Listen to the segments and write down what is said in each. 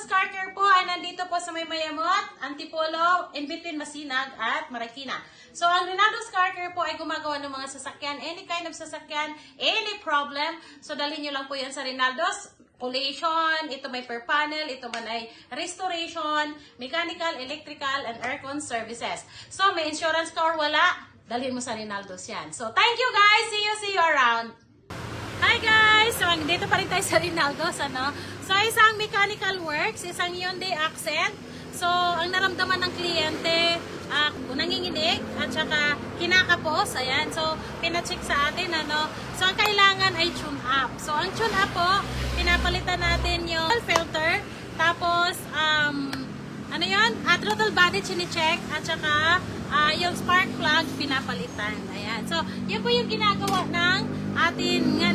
Car Care po ay nandito po sa may Mayamot, Antipolo, in between Masinag at Marikina. So, ang Rinaldo's Car Care po ay gumagawa ng mga sasakyan, any kind of sasakyan, any problem. So, dalhin nyo lang po yan sa Rinaldo's. Collation, ito may per panel, ito man ay restoration, mechanical, electrical, and aircon services. So, may insurance ka or wala, dalhin mo sa Rinaldo's yan. So, thank you guys! See you around! Hi guys! So, dito pa rin tayo sa Rinaldo's, ano? So, isang mechanical works, isang Hyundai Accent. So, ang naramdaman ng kliyente, nanginginig at saka kinakapos. Ayan. So, pinacheck sa atin, ano? So, ang kailangan ay tune up. So, ang tune up po, pinapalitan natin yung filter. Tapos, ano yun? Throttle body chine-check at saka yung spark plug pinapalitan. Ayan. So, yun po yung ginagawa ng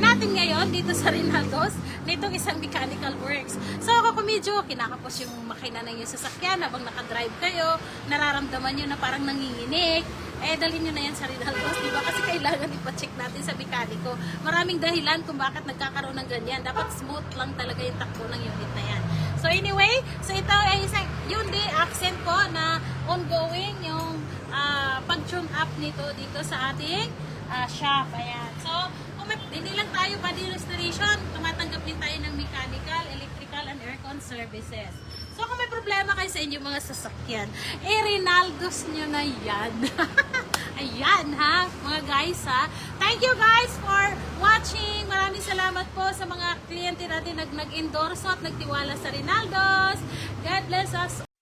natin ngayon dito sa Rinaldo's nitong isang mechanical works. So, ako medyo kinakapos yung makina ng yung sasakyan habang nakadrive kayo, nararamdaman nyo na parang nanginginig, dalhin nyo na yan sa Rinaldo's, diba? Kasi kailangan ipacheck natin sa mekaniko. Maraming dahilan kung bakit nagkakaroon ng ganyan. Dapat smooth lang talaga yung takbo ng unit na yan. So, anyway, so ito ay isang Hyundai Accent po na ongoing yung pag-tune up nito dito sa ating shop. Ayan. So, hindi lang tayo body restoration, tumatanggap din tayo ng mechanical, electrical, and aircon services. So, kung may problema kayo sa inyong mga sasakyan, Rinaldo's nyo na yan. Ayan, ha, mga guys, ha. Thank you guys for watching. Maraming salamat po sa mga kliyente natin nag-endorse at nagtiwala sa Rinaldo's. God bless us.